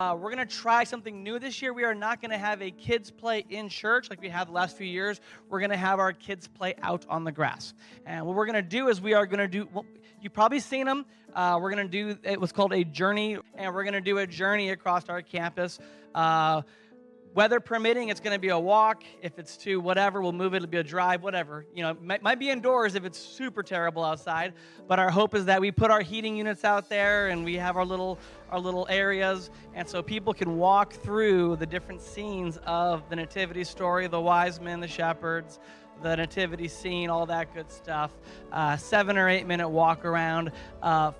We're going to try something new this year. We are not going to have a kids play in church like we have the last few years. We're going to have our kids play out on the grass. And what we're going to do is we are going to do, well, you've probably seen them. We're going to do, it was called a journey, and we're going to do a journey across our campus. Weather permitting, it's going to be a walk. If it's to whatever, we'll move it. It'll be a drive, whatever. You know, might be indoors if it's super terrible outside. But our hope is that we put our heating units out there and we have our little areas, and so people can walk through the different scenes of the nativity story, the wise men, the shepherds, the nativity scene, all that good stuff. 7 or 8 minute walk around.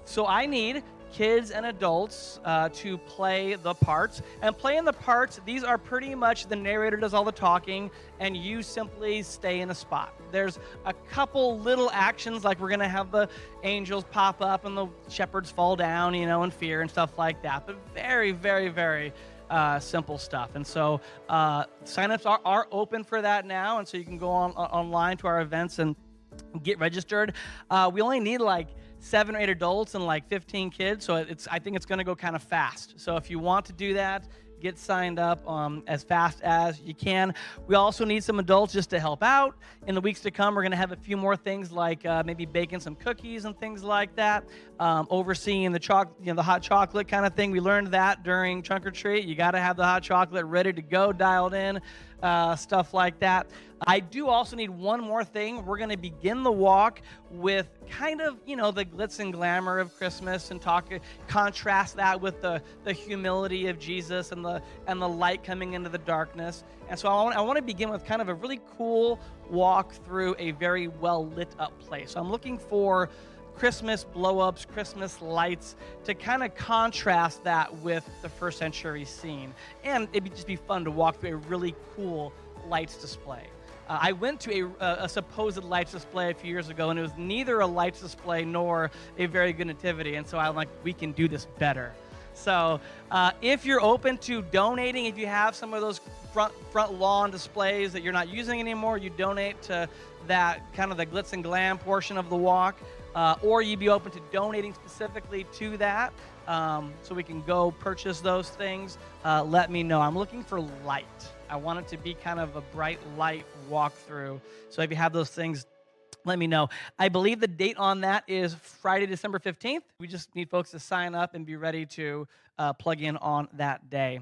So I need kids and adults to play the parts. And playing the parts, these are pretty much the narrator does all the talking, and you simply stay in a spot. There's a couple little actions, like we're going to have the angels pop up and the shepherds fall down, you know, in fear and stuff like that. But very, very, very simple stuff. And so signups are open for that now, and so you can go online to our events and get registered. We only need like 7 or 8 adults and like 15 kids, so I think it's going to go kind of fast. So if you want to do that, get signed up as fast as you can. We also need some adults just to help out. In the weeks to come, we're going to have a few more things like maybe baking some cookies and things like that, overseeing the hot chocolate kind of thing. We learned that during Trunk or Treat. You got to have the hot chocolate ready to go, dialed in, stuff like that. I do also need one more thing. We're going to begin the walk with kind of, you know, the glitz and glamour of Christmas, and contrast that with the humility of Jesus and the light coming into the darkness. And so I want to begin with kind of a really cool walk through a very well lit up place. So I'm looking for Christmas blow-ups, Christmas lights, to kind of contrast that with the first century scene. And it'd just be fun to walk through a really cool lights display. I went to a supposed lights display a few years ago, and it was neither a lights display nor a very good nativity. And so I'm like, we can do this better. So if you're open to donating, if you have some of those front lawn displays that you're not using anymore, you donate to that kind of the glitz and glam portion of the walk, or you'd be open to donating specifically to that, so we can go purchase those things, let me know. I'm looking for light. I want it to be kind of a bright light walkthrough. So if you have those things, let me know. I believe the date on that is Friday, December 15th. We just need folks to sign up and be ready to plug in on that day.